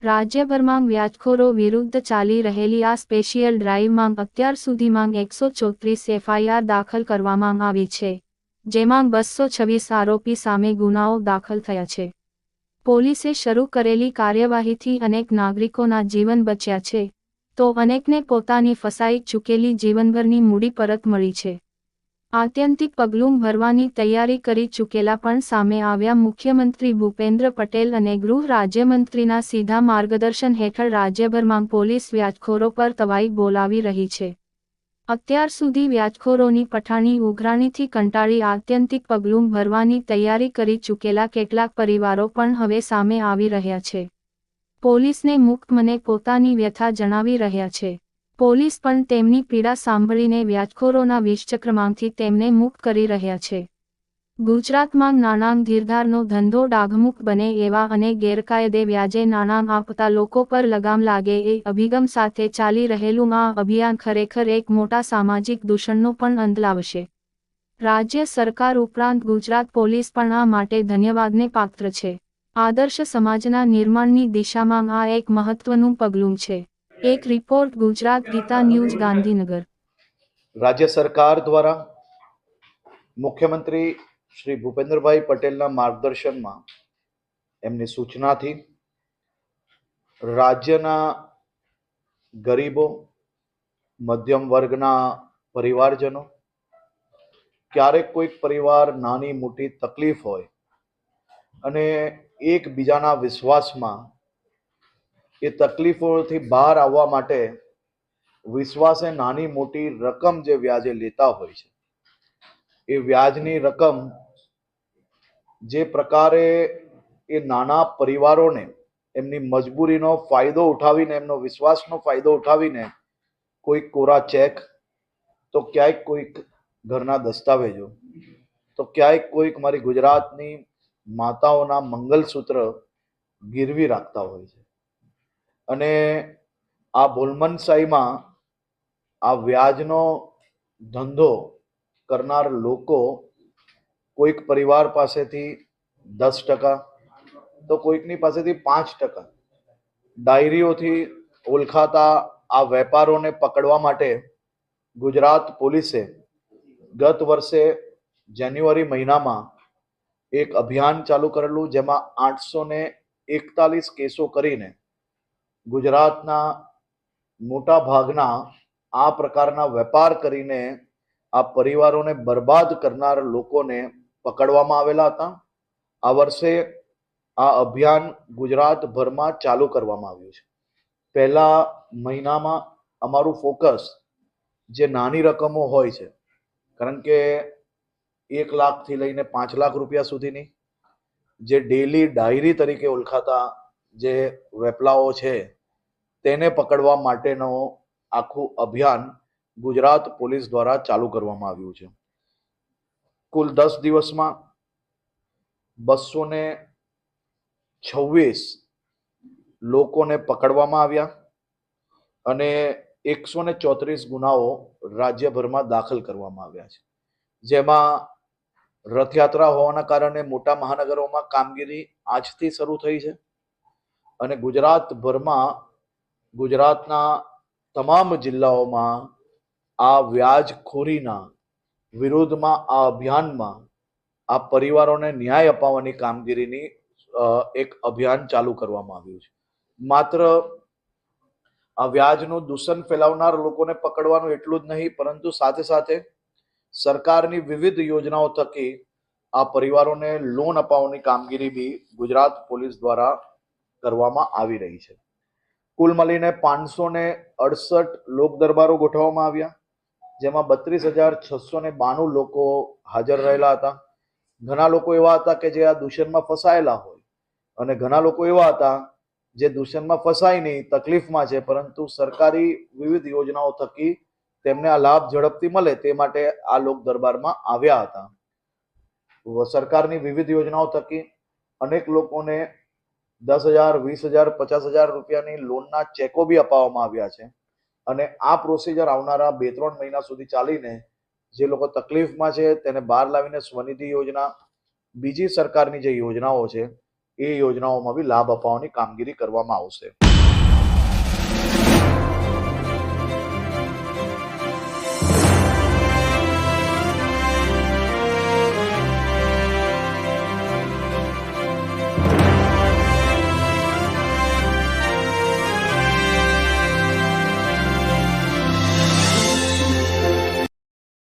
રાજ્યભરમાં વ્યાજખોરો વિરુદ્ધ ચાલી રહેલી આ સ્પેશિયલ ડ્રાઇવમાં અત્યાર સુધીમાં 134 એફઆઈઆર દાખલ કરવામાં આવી છે, જેમાં 226 આરોપી સામે ગુનાઓ દાખલ થયા છે. પોલીસે શરૂ કરેલી કાર્યવાહીથી અનેક નાગરિકોના જીવન બચ્યા છે, તો અનેકને પોતાની ફસાઈ ચૂકેલી જીવનભરની મૂડી પરત મળી છે. આત્યંતિક પગલું ભરવાની તૈયારી કરી ચૂકેલા પણ સામે આવ્યા. મુખ્યમંત્રી ભૂપેન્દ્ર પટેલ અને ગૃહ રાજ્યમંત્રીના સીધા માર્ગદર્શન હેઠળ રાજ્યભરમાં પોલીસ વ્યાજખોરો પર તવાઈ બોલાવી રહી છે. અત્યાર સુધી વ્યાજખોરોની પઠાણી ઉઘરાણીથી કંટાળી આત્યંતિક પગલું ભરવાની તૈયારી કરી ચૂકેલા કેટલાક પરિવારો પણ હવે સામે આવી રહ્યા છે. પોલીસને મુક્ત મને પોતાની વ્યથા જણાવી રહ્યા છે. પોલીસ પણ તેમની પીડા સાંભળીને વ્યાજખોરોના વિષચક્રમાંથી તેમને મુક્ત કરી રહ્યા છે. ગુજરાતમાં નાણાં ધીરધારનો ધંધો ડાઘમુક્ત બને એવા અને ગેરકાયદે વ્યાજે નાણાં આપતા લોકો પર લગામ લાગે એ અભિગમ સાથે ચાલી રહેલું આ અભિયાન ખરેખર એક મોટા સામાજિક દૂષણનો પણ અંત લાવશે. રાજ્ય સરકાર ઉપરાંત ગુજરાત પોલીસ પણ આ માટે ધન્યવાદને પાત્ર છે. આદર્શ સમાજના નિર્માણની દિશામાં આ એક મહત્વનું પગલું છે. એક રિપોર્ટ ગુજરાત ગીતા ન્યૂઝ ગાંધીનગર. રાજ્ય સરકાર દ્વારા મુખ્યમંત્રી શ્રી ભૂપેન્દ્રભાઈ પટેલના માર્ગદર્શનમાં એમની સૂચનાથી રાજ્યના ગરીબો, મધ્યમ વર્ગના પરિવારજનો, ક્યારેક કોઈક પરિવાર નાની મોટી તકલીફ હોય અને એકબીજાના વિશ્વાસમાં એ તકલીફોથી બહાર આવવા માટે વિશ્વાસે નાની મોટી રકમ જે વ્યાજે લેતા હોય છે, એ વ્યાજની રકમ જે પ્રકારે એ નાના પરિવારોને એમની મજબૂરીનો ફાયદો ઉઠાવીને, એમનો વિશ્વાસનો ફાયદો ઉઠાવીને કોઈક કોરા ચેક, તો ક્યાંક કોઈક ઘરના દસ્તાવેજો, તો ક્યાંક કોઈક મારી ગુજરાતની માતાઓના મંગલસૂત્ર ગીરવી રાખતા હોય છે. અને આ ભોલમનશાહીમાં આ વ્યાજનો ધંધો કરનાર લોકો કોઈક પરિવાર પાસેથી 10%, તો કોઈકની પાસેથી 5% ડાયરીઓથી ઓળખાતા આ વેપારોને પકડવા માટે ગુજરાત પોલીસે ગત વર્ષે જાન્યુઆરી મહિનામાં એક અભિયાન ચાલુ કરેલું, જેમાં 841 કેસો કરીને ગુજરાતના મોટા ભાગના આ પ્રકારના વેપાર કરીને આ પરિવારોને બરબાદ કરનાર લોકોને પકડવામાં આવેલા હતા. આ વર્ષે આ અભિયાન ગુજરાતભરમાં ચાલુ કરવામાં આવ્યું છે. પહેલા મહિનામાં અમારું ફોકસ જે નાની રકમો હોય છે, કારણ કે 1 લાખથી લઈને 5 લાખ રૂપિયા સુધીની જે ડેલી ડાયરી તરીકે ઓળખાતા જે વેપલાઓ છે, તેને પકડવા માટેનો આખું અભિયાન ગુજરાત પોલીસ દ્વારા ચાલુ કરવામાં આવ્યું છે. કુલ 10 દિવસમાં 226 લોકોને પકડવામાં આવ્યા અને 134 ગુનાઓ રાજ્યભરમાં દાખલ કરવામાં આવ્યા છે. જેમાં રથયાત્રા હોવાના કારણે મોટા મહાનગરોમાં કામગીરી આજથી શરૂ થઈ છે અને ગુજરાતભરમાં, ગુજરાતના તમામ જિલ્લાઓમાં આ વ્યાજખોરીના વિરોધમાં આ અભિયાનમાં આ પરિવારોને ન્યાય અપાવવાની કામગીરીની એક અભિયાન ચાલુ કરવામાં આવ્યું છે. માત્ર આ વ્યાજનું દૂષણ ફેલાવનાર લોકોને પકડવાનું એટલું જ નહીં, પરંતુ સાથે સાથે સરકારની વિવિધ યોજનાઓ થકી આ પરિવારોને લોન અપાવવાની કામગીરી બી ગુજરાત પોલીસ દ્વારા કરવામાં આવી રહી છે. કુલ મળીને 568 લોક દરબારો ગોઠવવામાં આવ્યા, જેમાં 32,692 લોકો હાજર રહેલા હતા. ઘણા લોકો એવા હતા કે જે આ દૂષણમાં ફસાયેલા હોય અને ઘણા લોકો એવા હતા જે દૂષણમાં ફસાય નહીં, તકલીફમાં છે, પરંતુ સરકારી વિવિધ યોજનાઓ થકી તેમને આ લાભ ઝડપથી મળે તે માટે આ લોક દરબારમાં આવ્યા હતા. સરકારની વિવિધ યોજનાઓ થકી અનેક લોકોને 10,000, 20,000, 50,000 રૂપિયાની લોનના ચેકો બી અપાવવામાં આવ્યા છે. અને આ પ્રોસિજર આવનારા 2-3 મહિના સુધી ચાલીને જે લોકો તકલીફમાં છે તેને બહાર લાવીને સ્વનિધિ યોજના, બીજી સરકારની જે યોજનાઓ છે એ યોજનાઓમાં બી લાભ અપાવવાની કામગીરી કરવામાં આવશે.